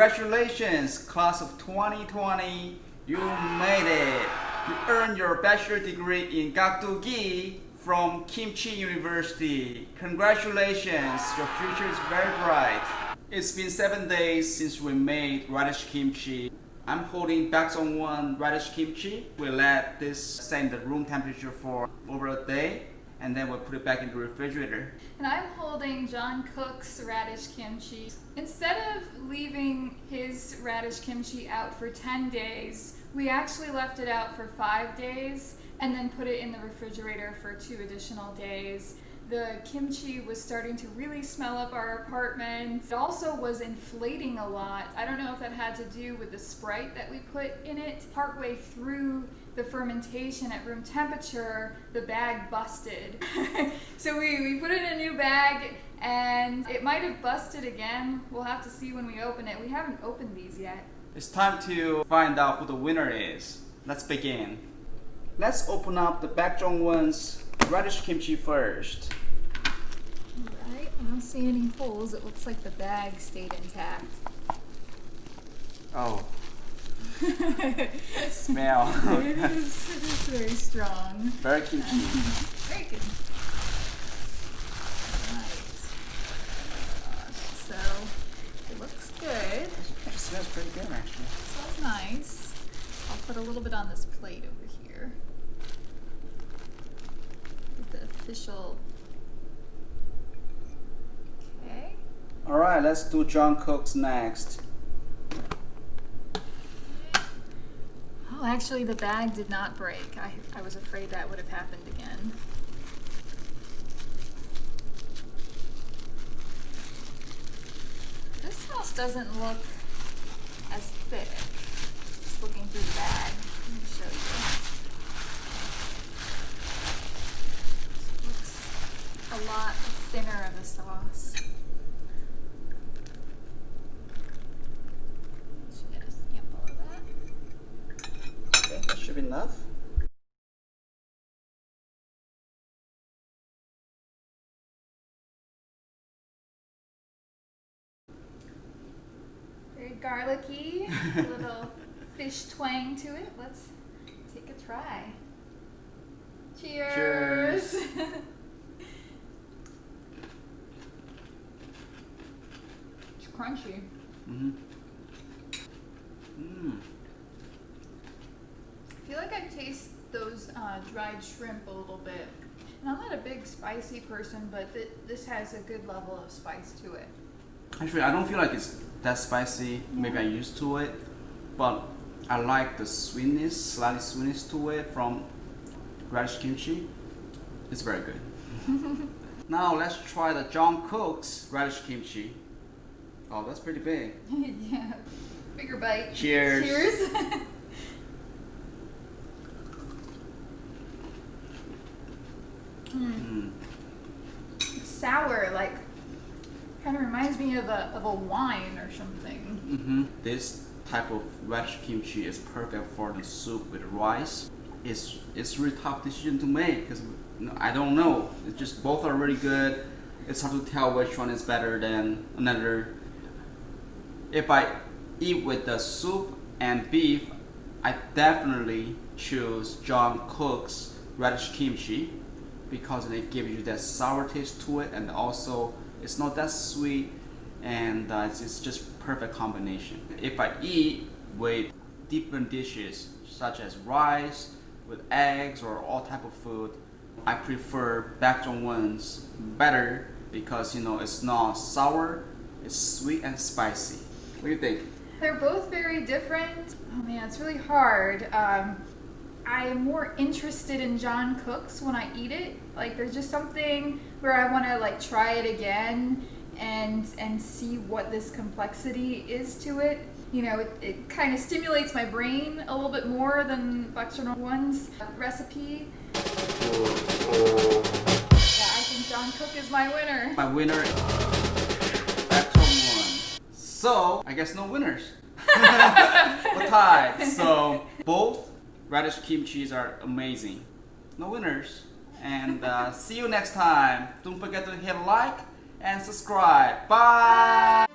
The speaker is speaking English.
Congratulations, class of 2020. You made it. You earned your bachelor degree in gakdugi from Kimchi University. Congratulations, your future is very bright. It's been 7 days since we made radish kimchi. I'm holding Paik Jongwon radish kimchi. We let this set in the room temperature for over a day, and then we'll put it back in the refrigerator. And I'm holding JohnCook's radish kimchi. Instead of leaving his radish kimchi out for 10 days, we actually left it out for 5 days and then put it in the refrigerator for 2 additional days. The kimchi was starting to really smell up our apartment. It also was inflating a lot. I don't know if that had to do with the Sprite that we put in it. Partway through the fermentation at room temperature, the bag busted. So we put it in a new bag and it might have busted again. We'll have to see when we open it. We haven't opened these yet. It's time to find out who the winner is. Let's begin. Let's open up the Paik Jongwon's radish kimchi first. Alright, I don't see any holes. It looks like the bag stayed intact. Oh. Smell. It is very strong. Very kimchi. Very good. Right. So, it looks good. It smells pretty good actually. It smells nice. I'll put a little bit on this plate over here. The official. Okay. Alright, let's do JohnCook's next. Oh, actually the bag did not break. I was afraid that would have happened again. This sauce doesn't look as thick. Just looking through the bag. Let me show you. This looks a lot thinner of a sauce. Should get a sample of that. Okay, that should be enough. Very garlicky, a little fish twang to it. Let's take a try. Cheers! It's crunchy. I feel like I taste those dried shrimp a little bit. And I'm not a big spicy person, but this has a good level of spice to it. Actually, I don't feel like it's that spicy. Maybe I'm used to it, but I like the sweetness, slightly sweetness to it from radish kimchi. It's very good. Now let's try the JohnCook's radish kimchi. Oh, that's pretty big. Yeah, bigger bite. Cheers. Cheers. It's sour, like kind of reminds me of a wine or something. This type of radish kimchi is perfect for the soup with rice. It's really tough decision to make because I don't know. It's just both are really good. It's hard to tell which one is better than another. If I eat with the soup and beef, I definitely choose JohnCook's radish kimchi because it gives you that sour taste to it, and also it's not that sweet, and it's just perfect combination. If I eat with different dishes such as rice, with eggs, or all type of food, I prefer Paik Jongwon's better because it's not sour, it's sweet and spicy. What do you think? They're both very different. Oh man, it's really hard. I am more interested in JohnCook's when I eat it. Like there's just something where I want to like try it again and see what this complexity is to it. It kind of stimulates my brain a little bit more than Paik Jongwon's recipe. Yeah, I think JohnCook is my winner. My winner is Paik Jongwon. So I guess no winners. We're tied. So both radish kimchis are amazing. No winners. And see you next time. Don't forget to hit like and subscribe. Bye.